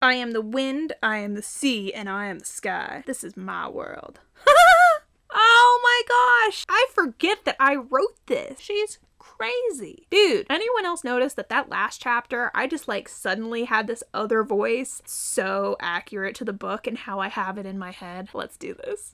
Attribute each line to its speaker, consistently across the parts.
Speaker 1: I am the wind, I am the sea, and I am the sky. This is my world. Oh my gosh! I forget that I wrote this. She's crazy. Dude, anyone else notice that last chapter, I just suddenly had this other voice so accurate to the book and how I have it in my head? Let's do this.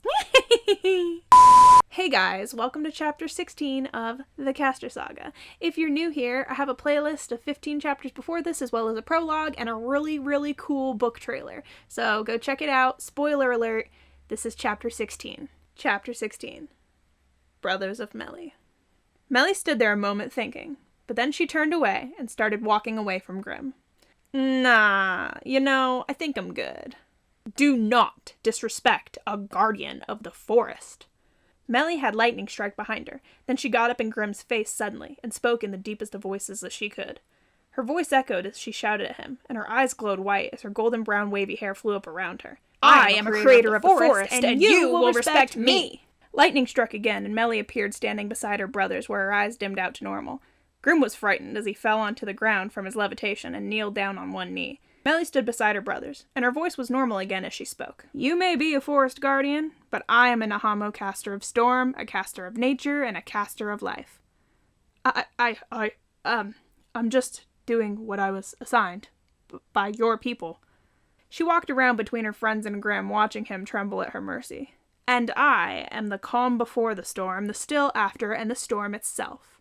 Speaker 1: Hey guys, welcome to chapter 16 of the Castor Saga. If you're new here, I have a playlist of 15 chapters before this, as well as a prologue and a really, really cool book trailer. So go check it out. Spoiler alert, this is chapter 16. Chapter 16. Brothers of Meli. Meli stood there a moment thinking, but then she turned away and started walking away from Grim. Nah, I think I'm good. Do not disrespect a guardian of the forest. Meli had lightning strike behind her. Then she got up in Grim's face suddenly and spoke in the deepest of voices that she could. Her voice echoed as she shouted at him, and her eyes glowed white as her golden brown wavy hair flew up around her. I am a creator of the forest, and you will respect me! Lightning struck again, and Meli appeared standing beside her brothers where her eyes dimmed out to normal. Grim was frightened as he fell onto the ground from his levitation and kneeled down on one knee. Meli stood beside her brothers, and her voice was normal again as she spoke. You may be a forest guardian, but I am a Nahamo caster of storm, a caster of nature, and a caster of life. I'm just doing what I was assigned by your people. She walked around between her friends and Grim, watching him tremble at her mercy. And I am the calm before the storm, the still after, and the storm itself.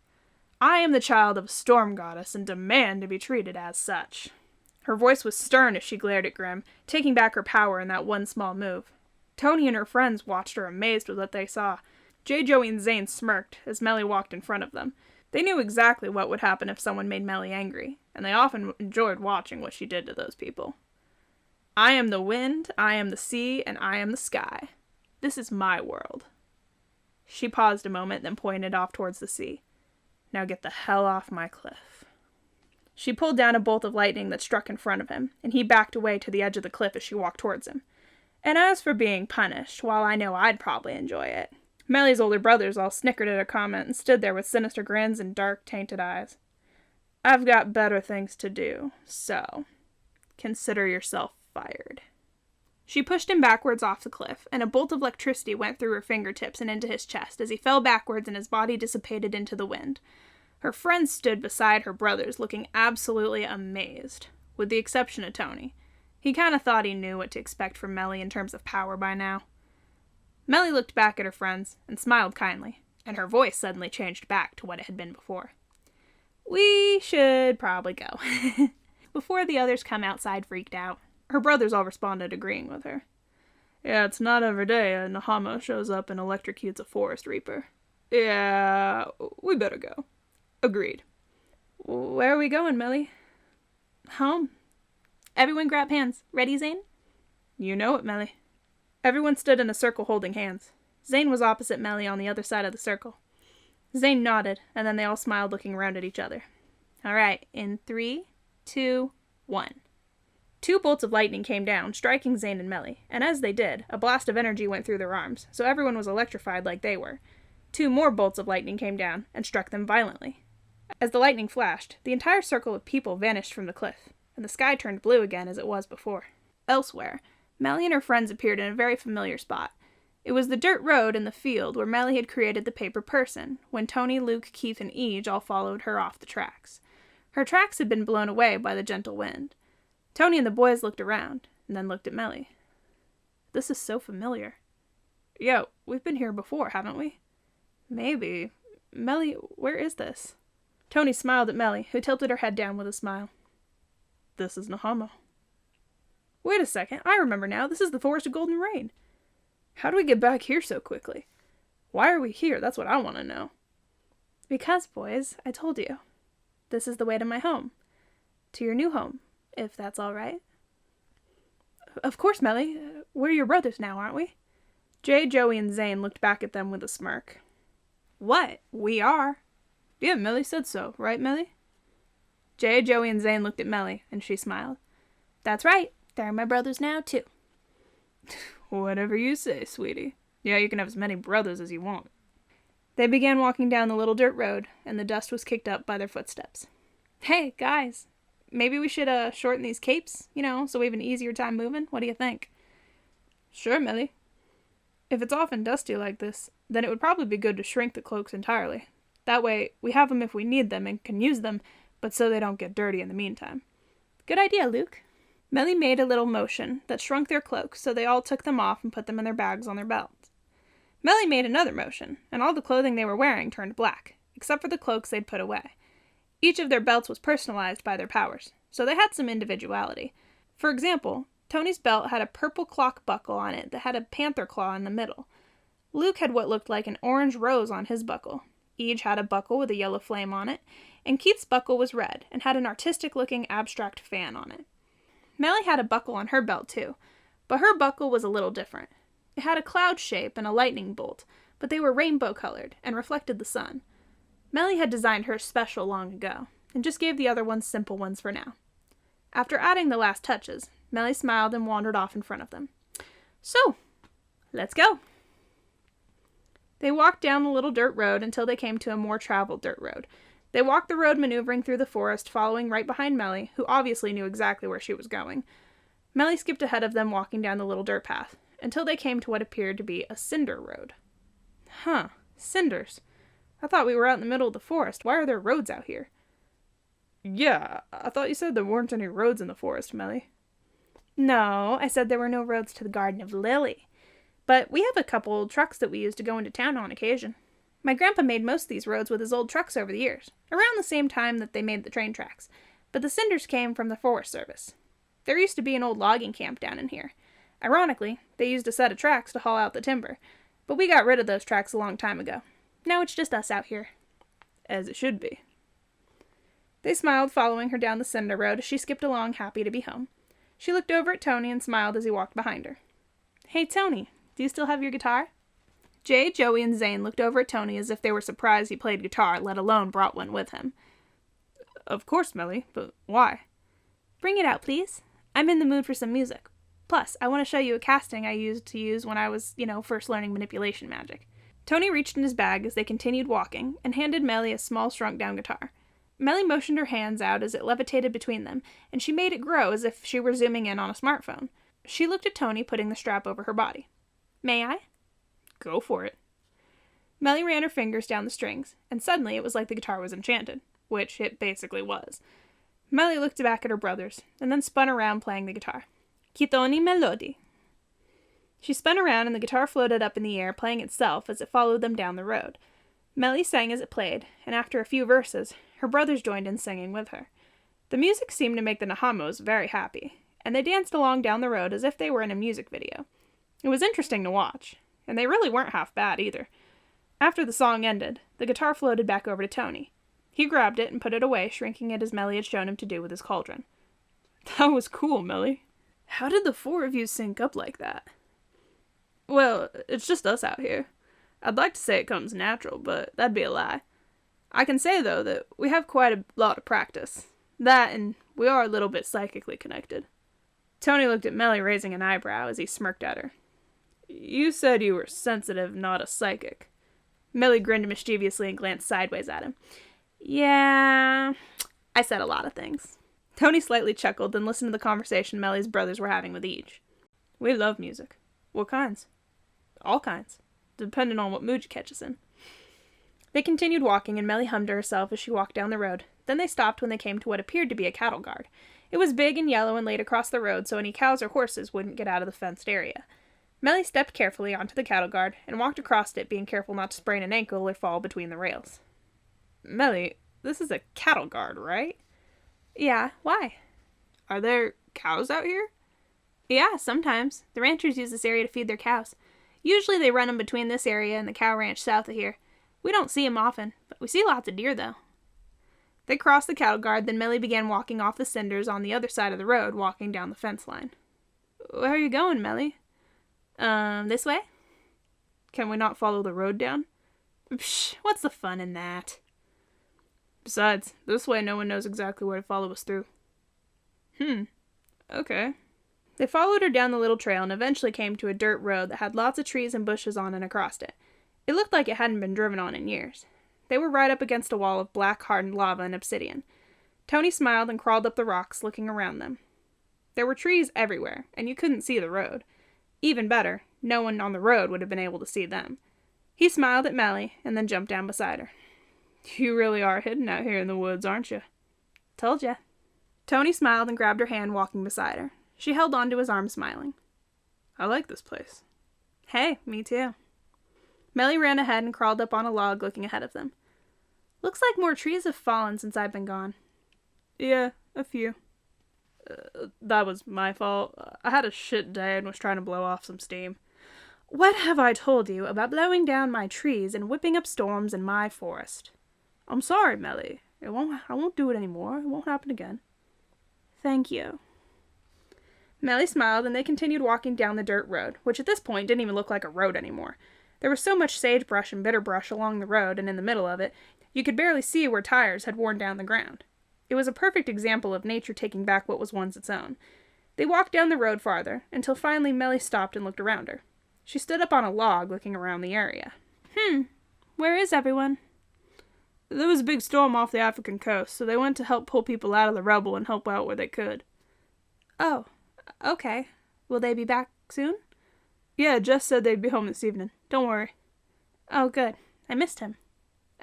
Speaker 1: I am the child of a storm goddess and demand to be treated as such. Her voice was stern as she glared at Grim, taking back her power in that one small move. Tony and her friends watched her amazed with what they saw. Jay, Joey, and Zane smirked as Meli walked in front of them. They knew exactly what would happen if someone made Meli angry, and they often enjoyed watching what she did to those people. I am the wind, I am the sea, and I am the sky. This is my world. She paused a moment, then pointed off towards the sea. Now get the hell off my cliff. She pulled down a bolt of lightning that struck in front of him, and he backed away to the edge of the cliff as she walked towards him. And as for being punished, while I know I'd probably enjoy it. Meli's older brothers all snickered at her comment and stood there with sinister grins and dark, tainted eyes. I've got better things to do, so consider yourself fired. She pushed him backwards off the cliff, and a bolt of electricity went through her fingertips and into his chest as he fell backwards and his body dissipated into the wind. Her friends stood beside her brothers, looking absolutely amazed, with the exception of Tony. He kind of thought he knew what to expect from Meli in terms of power by now. Meli looked back at her friends and smiled kindly, and her voice suddenly changed back to what it had been before. We should probably go. Before the others come outside freaked out. Her brothers all responded, agreeing with her. Yeah, it's not every day a Nahamo shows up and electrocutes a forest reaper. Yeah, we better go. Agreed. Where are we going, Meli? Home. Everyone grab hands. Ready, Zane? You know it, Meli. Everyone stood in a circle holding hands. Zane was opposite Meli on the other side of the circle. Zane nodded, and then they all smiled, looking around at each other. All right, in 3, 2, 1. 2 bolts of lightning came down, striking Zane and Meli, and as they did, a blast of energy went through their arms, so everyone was electrified like they were. 2 more bolts of lightning came down and struck them violently. As the lightning flashed, the entire circle of people vanished from the cliff, and the sky turned blue again as it was before. Elsewhere, Meli and her friends appeared in a very familiar spot. It was the dirt road in the field where Meli had created the paper person, when Tony, Luke, Keith, and Eej all followed her off the tracks. Her tracks had been blown away by the gentle wind. Tony and the boys looked around, and then looked at Meli. This is so familiar. Yo, we've been here before, haven't we? Maybe. Meli, where is this? Tony smiled at Meli, who tilted her head down with a smile. This is Nahamo. Wait a second, I remember now. This is the Forest of Golden Rain. How do we get back here so quickly? Why are we here? That's what I want to know. Because, boys, I told you. This is the way to my home. To your new home. If that's all right. Of course, Meli. We're your brothers now, aren't we? Jay, Joey, and Zane looked back at them with a smirk. What? We are? Yeah, Meli said so. Right, Meli? Jay, Joey, and Zane looked at Meli, and she smiled. That's right. They're my brothers now, too. Whatever you say, sweetie. Yeah, you can have as many brothers as you want. They began walking down the little dirt road, and the dust was kicked up by their footsteps. Hey, guys. maybe we should shorten these capes, so we have an easier time moving? What do you think? Sure, Meli. If it's often dusty like this, then it would probably be good to shrink the cloaks entirely. That way, we have them if we need them and can use them, but so they don't get dirty in the meantime. Good idea, Luke. Meli made a little motion that shrunk their cloaks, so they all took them off and put them in their bags on their belts. Meli made another motion, and all the clothing they were wearing turned black, except for the cloaks they'd put away. Each of their belts was personalized by their powers, so they had some individuality. For example, Tony's belt had a purple clock buckle on it that had a panther claw in the middle. Luke had what looked like an orange rose on his buckle. Each had a buckle with a yellow flame on it, and Keith's buckle was red and had an artistic-looking abstract fan on it. Meli had a buckle on her belt too, but her buckle was a little different. It had a cloud shape and a lightning bolt, but they were rainbow-colored and reflected the sun. Meli had designed hers special long ago, and just gave the other ones simple ones for now. After adding the last touches, Meli smiled and wandered off in front of them. So, let's go. They walked down the little dirt road until they came to a more traveled dirt road. They walked the road maneuvering through the forest, following right behind Meli, who obviously knew exactly where she was going. Meli skipped ahead of them, walking down the little dirt path, until they came to what appeared to be a cinder road. Huh, cinders. I thought we were out in the middle of the forest. Why are there roads out here? Yeah, I thought you said there weren't any roads in the forest, Meli. No, I said there were no roads to the Garden of Lily. But we have a couple old trucks that we use to go into town on occasion. My grandpa made most of these roads with his old trucks over the years, around the same time that they made the train tracks, but the cinders came from the Forest Service. There used to be an old logging camp down in here. Ironically, they used a set of tracks to haul out the timber, but we got rid of those tracks a long time ago. Now it's just us out here. As it should be. They smiled, following her down the cinder road as she skipped along, happy to be home. She looked over at Tony and smiled as he walked behind her. Hey, Tony, do you still have your guitar? Jay, Joey, and Zane looked over at Tony as if they were surprised he played guitar, let alone brought one with him. Of course, Meli, but why? Bring it out, please. I'm in the mood for some music. Plus, I want to show you a casting I used when I was, first learning manipulation magic. Tony reached in his bag as they continued walking and handed Meli a small shrunk-down guitar. Meli motioned her hands out as it levitated between them, and she made it grow as if she were zooming in on a smartphone. She looked at Tony, putting the strap over her body. May I? Go for it. Meli ran her fingers down the strings, and suddenly it was like the guitar was enchanted, which it basically was. Meli looked back at her brothers, and then spun around playing the guitar. Kitoni melodi. She spun around and the guitar floated up in the air, playing itself as it followed them down the road. Meli sang as it played, and after a few verses, her brothers joined in singing with her. The music seemed to make the Nahamos very happy, and they danced along down the road as if they were in a music video. It was interesting to watch, and they really weren't half bad either. After the song ended, the guitar floated back over to Tony. He grabbed it and put it away, shrinking it as Meli had shown him to do with his cauldron. That was cool, Meli. How did the four of you sync up like that? Well, it's just us out here. I'd like to say it comes natural, but that'd be a lie. I can say, though, that we have quite a lot of practice. That, and we are a little bit psychically connected. Tony looked at Meli, raising an eyebrow as he smirked at her. You said you were sensitive, not a psychic. Meli grinned mischievously and glanced sideways at him. Yeah, I said a lot of things. Tony slightly chuckled, then listened to the conversation Meli's brothers were having with each. We love music. What kinds? All kinds, depending on what mood you catch us in. They continued walking, and Meli hummed to herself as she walked down the road. Then they stopped when they came to what appeared to be a cattle guard. It was big and yellow and laid across the road so any cows or horses wouldn't get out of the fenced area. Meli stepped carefully onto the cattle guard and walked across it, being careful not to sprain an ankle or fall between the rails. Meli, this is a cattle guard, right? Yeah, why? Are there cows out here? Yeah, sometimes. The ranchers use this area to feed their cows. Usually they run them between this area and the cow ranch south of here. We don't see them often, but we see lots of deer, though. They crossed the cattle guard, then Meli began walking off the cinders on the other side of the road, walking down the fence line. Where are you going, Meli? This way? Can we not follow the road down? Psh, what's the fun in that? Besides, this way no one knows exactly where to follow us through. Okay. They followed her down the little trail and eventually came to a dirt road that had lots of trees and bushes on and across it. It looked like it hadn't been driven on in years. They were right up against a wall of black hardened lava and obsidian. Tony smiled and crawled up the rocks, looking around them. There were trees everywhere, and you couldn't see the road. Even better, no one on the road would have been able to see them. He smiled at Meli, and then jumped down beside her. You really are hidden out here in the woods, aren't you? Told ya. Tony smiled and grabbed her hand, walking beside her. She held onto his arm, smiling. I like this place. Hey, me too. Meli ran ahead and crawled up on a log, looking ahead of them. Looks like more trees have fallen since I've been gone. Yeah, a few. That was my fault. I had a shit day and was trying to blow off some steam. What have I told you about blowing down my trees and whipping up storms in my forest? I'm sorry, Meli. I won't do it anymore. It won't happen again. Thank you. Meli smiled, and they continued walking down the dirt road, which at this point didn't even look like a road anymore. There was so much sagebrush and bitterbrush along the road, and in the middle of it, you could barely see where tires had worn down the ground. It was a perfect example of nature taking back what was once its own. They walked down the road farther, until finally Meli stopped and looked around her. She stood up on a log, looking around the area. Where is everyone? There was a big storm off the African coast, so they went to help pull people out of the rubble and help out where they could. Oh, okay. Will they be back soon? Yeah, Jess said they'd be home this evening. Don't worry. Oh, good. I missed him.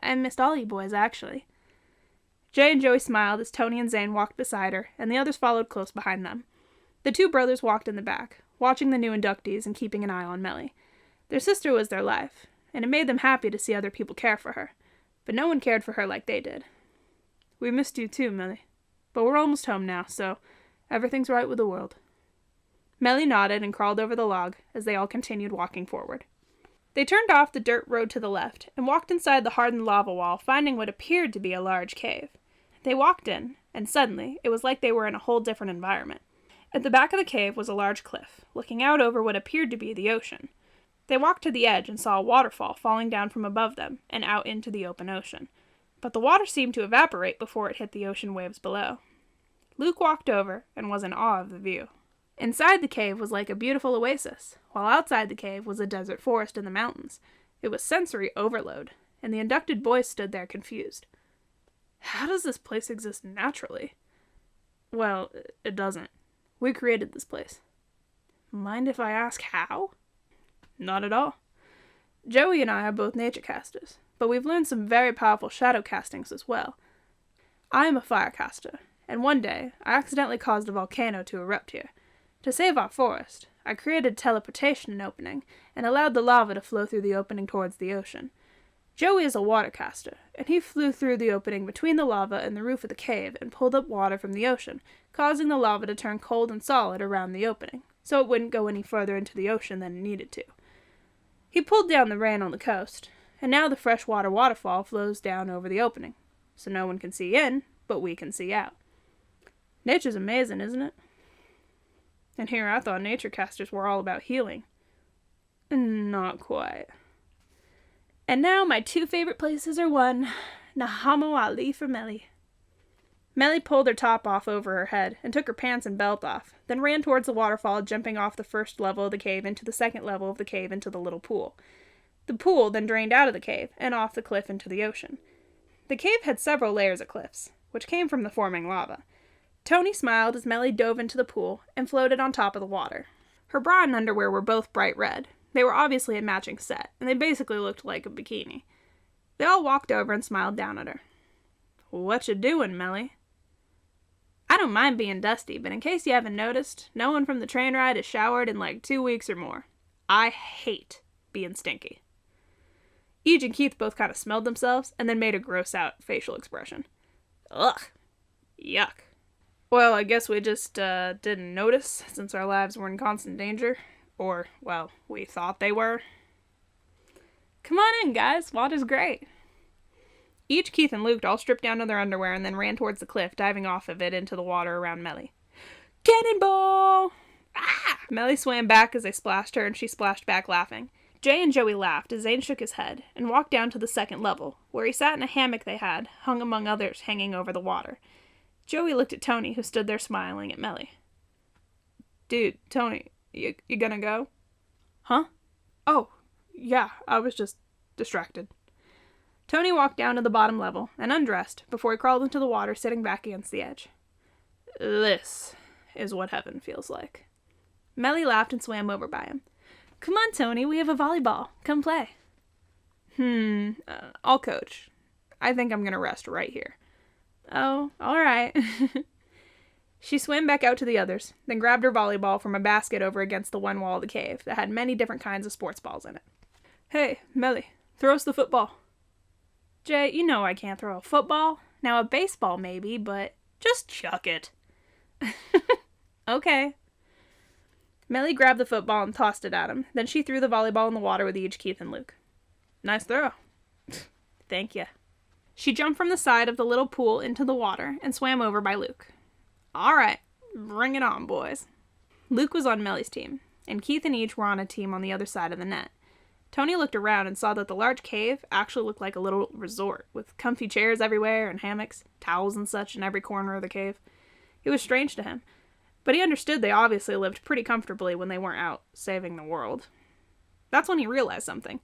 Speaker 1: I missed all you boys, actually. Jay and Joey smiled as Tony and Zane walked beside her, and the others followed close behind them. The two brothers walked in the back, watching the new inductees and keeping an eye on Meli. Their sister was their life, and it made them happy to see other people care for her. But no one cared for her like they did. We missed you too, Meli. But we're almost home now, so everything's right with the world. Meli nodded and crawled over the log as they all continued walking forward. They turned off the dirt road to the left and walked inside the hardened lava wall, finding what appeared to be a large cave. They walked in, and suddenly it was like they were in a whole different environment. At the back of the cave was a large cliff, looking out over what appeared to be the ocean. They walked to the edge and saw a waterfall falling down from above them and out into the open ocean. But the water seemed to evaporate before it hit the ocean waves below. Luke walked over and was in awe of the view. Inside the cave was like a beautiful oasis, while outside the cave was a desert forest in the mountains. It was sensory overload, and the inducted boys stood there confused. How does this place exist naturally? Well, it doesn't. We created this place. Mind if I ask how? Not at all. Joey and I are both nature casters, but we've learned some very powerful shadow castings as well. I am a fire caster, and one day I accidentally caused a volcano to erupt here. To save our forest, I created teleportation opening and allowed the lava to flow through the opening towards the ocean. Joey is a water caster, and he flew through the opening between the lava and the roof of the cave and pulled up water from the ocean, causing the lava to turn cold and solid around the opening, so it wouldn't go any further into the ocean than it needed to. He pulled down the rain on the coast, and now the freshwater waterfall flows down over the opening, so no one can see in, but we can see out. Nature's amazing, isn't it? And here I thought nature casters were all about healing. Not quite. And now my two favorite places are one. Nahamo Ali for Meli. Meli pulled her top off over her head and took her pants and belt off, then ran towards the waterfall, jumping off the first level of the cave into the second level of the cave into the little pool. The pool then drained out of the cave and off the cliff into the ocean. The cave had several layers of cliffs, which came from the forming lava. Tony smiled as Meli dove into the pool and floated on top of the water. Her bra and underwear were both bright red. They were obviously a matching set, and they basically looked like a bikini. They all walked over and smiled down at her. What you doing, Meli? I don't mind being dusty, but in case you haven't noticed, no one from the train ride has showered in like 2 weeks or more. I hate being stinky. Eej and Keith both kind of smelled themselves and then made a gross-out facial expression. Ugh. Yuck. Well, I guess we just didn't notice since our lives were in constant danger. Or, well, we thought they were. Come on in, guys. Water's great. Each Keith and Luke all stripped down to their underwear and then ran towards the cliff, diving off of it into the water around Meli. Cannonball! Ah! Meli swam back as they splashed her, and she splashed back laughing. Jay and Joey laughed as Zane shook his head and walked down to the second level, where he sat in a hammock they had, hung among others hanging over the water. Joey looked at Tony, who stood there smiling at Meli. Dude, Tony, you gonna go? Huh? Oh, yeah, I was just distracted. Tony walked down to the bottom level and undressed before he crawled into the water, sitting back against the edge. This is what heaven feels like. Meli laughed and swam over by him. Come on, Tony, we have a volleyball. Come play. I'll coach. I think I'm going to rest right here. Oh, all right. She swam back out to the others, then grabbed her volleyball from a basket over against the one wall of the cave that had many different kinds of sports balls in it. Hey, Meli, throw us the football. Jay, you know I can't throw a football. Now a baseball maybe, but just chuck it. Okay. Meli grabbed the football and tossed it at him. Then she threw the volleyball in the water with each Keith and Luke. Nice throw. Thank you. She jumped from the side of the little pool into the water and swam over by Luke. All right, bring it on, boys. Luke was on Meli's team, and Keith and each were on a team on the other side of the net. Tony looked around and saw that the large cave actually looked like a little resort, with comfy chairs everywhere and hammocks, towels and such in every corner of the cave. It was strange to him, but he understood they obviously lived pretty comfortably when they weren't out saving the world. That's when he realized something.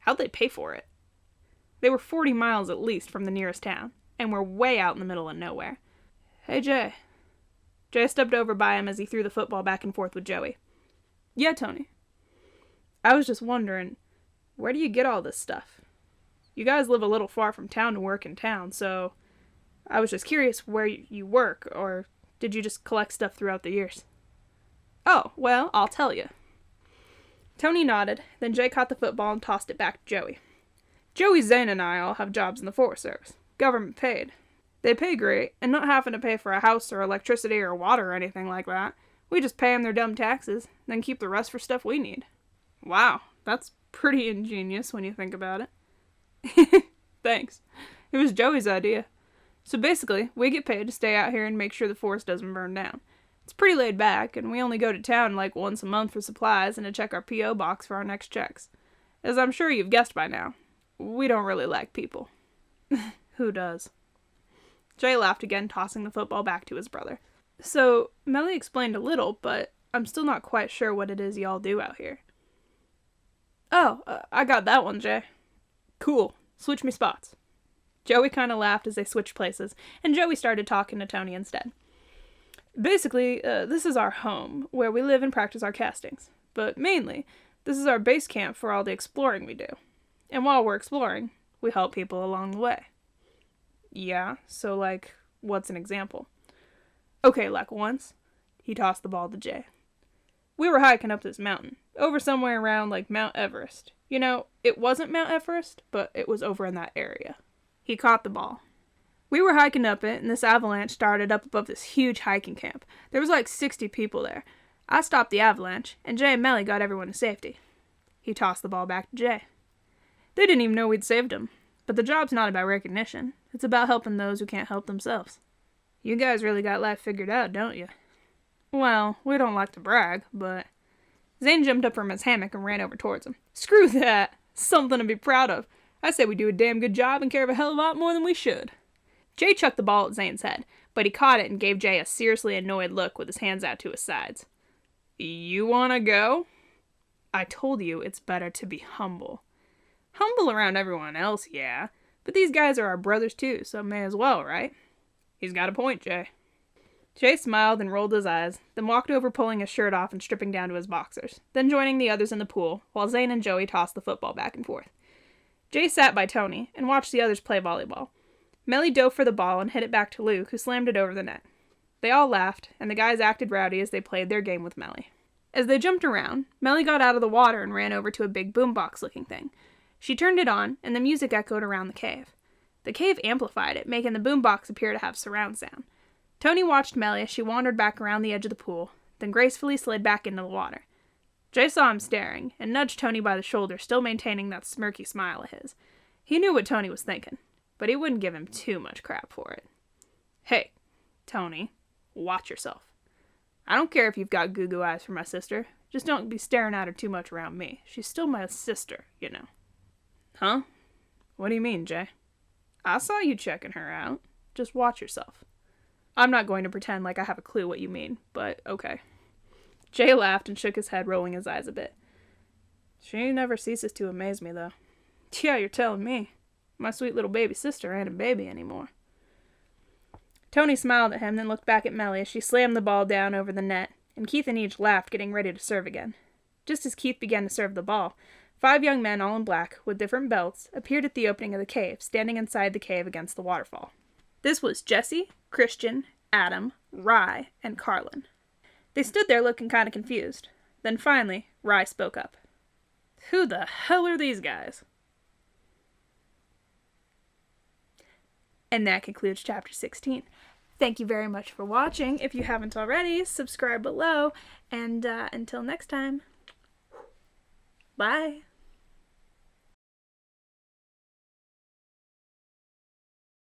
Speaker 1: How'd they pay for it? They were 40 miles at least from the nearest town, and were way out in the middle of nowhere. Hey, Jay. Jay stepped over by him as he threw the football back and forth with Joey. Yeah, Tony. I was just wondering, where do you get all this stuff? You guys live a little far from town to work in town, so I was just curious where you work, or did you just collect stuff throughout the years? Oh, well, I'll tell you. Tony nodded, then Jay caught the football and tossed it back to Joey. Joey, Zane, and I all have jobs in the Forest Service, government paid. They pay great, and not having to pay for a house or electricity or water or anything like that. We just pay them their dumb taxes, then keep the rest for stuff we need. Wow, that's pretty ingenious when you think about it. Thanks. It was Joey's idea. So basically, we get paid to stay out here and make sure the forest doesn't burn down. It's pretty laid back, and we only go to town like once a month for supplies and to check our P.O. box for our next checks. As I'm sure you've guessed by now, we don't really like people. Who does? Jay laughed again, tossing the football back to his brother. So, Meli explained a little, but I'm still not quite sure what it is y'all do out here. Oh, I got that one, Jay. Cool. Switch me spots. Joey kind of laughed as they switched places, and Joey started talking to Tony instead. Basically, this is our home, where we live and practice our castings. But mainly, this is our base camp for all the exploring we do. And while we're exploring, we help people along the way. Yeah, so like, what's an example? Okay, like once, he tossed the ball to Jay. We were hiking up this mountain, over somewhere around like Mount Everest. You know, it wasn't Mount Everest, but it was over in that area. He caught the ball. We were hiking up it, and this avalanche started up above this huge hiking camp. There was like 60 people there. I stopped the avalanche, and Jay and Meli got everyone to safety. He tossed the ball back to Jay. They didn't even know we'd saved them. But the job's not about recognition. It's about helping those who can't help themselves. You guys really got life figured out, don't you? Well, we don't like to brag, but... Zane jumped up from his hammock and ran over towards him. Screw that! Something to be proud of. I say we do a damn good job and care of a hell of a lot more than we should. Jay chucked the ball at Zane's head, but he caught it and gave Jay a seriously annoyed look with his hands out to his sides. You wanna go? I told you it's better to be humble. Humble around everyone else, yeah. But these guys are our brothers too, so may as well, right? He's got a point, Jay. Jay smiled and rolled his eyes, then walked over pulling his shirt off and stripping down to his boxers, then joining the others in the pool, while Zane and Joey tossed the football back and forth. Jay sat by Tony and watched the others play volleyball. Meli dove for the ball and hit it back to Luke, who slammed it over the net. They all laughed, and the guys acted rowdy as they played their game with Meli. As they jumped around, Meli got out of the water and ran over to a big boombox-looking thing. She turned it on, and the music echoed around the cave. The cave amplified it, making the boombox appear to have surround sound. Tony watched Meli as she wandered back around the edge of the pool, then gracefully slid back into the water. Jay saw him staring, and nudged Tony by the shoulder, still maintaining that smirky smile of his. He knew what Tony was thinking, but he wouldn't give him too much crap for it. Hey, Tony, watch yourself. I don't care if you've got goo-goo eyes for my sister. Just don't be staring at her too much around me. She's still my sister, you know. Huh? What do you mean, Jay? I saw you checking her out. Just watch yourself. I'm not going to pretend like I have a clue what you mean, but okay. Jay laughed and shook his head, rolling his eyes a bit. She never ceases to amaze me, though. Yeah, you're telling me. My sweet little baby sister ain't a baby anymore. Tony smiled at him, then looked back at Meli as she slammed the ball down over the net, and Keith and each laughed, getting ready to serve again. Just as Keith began to serve the ball, 5 young men, all in black, with different belts, appeared at the opening of the cave, standing inside the cave against the waterfall. This was Jesse, Christian, Adam, Rye, and Carlin. They stood there looking kind of confused. Then finally, Rye spoke up. "Who the hell are these guys?" And that concludes chapter 16. Thank you very much for watching. If you haven't already, subscribe below. And until next time, bye.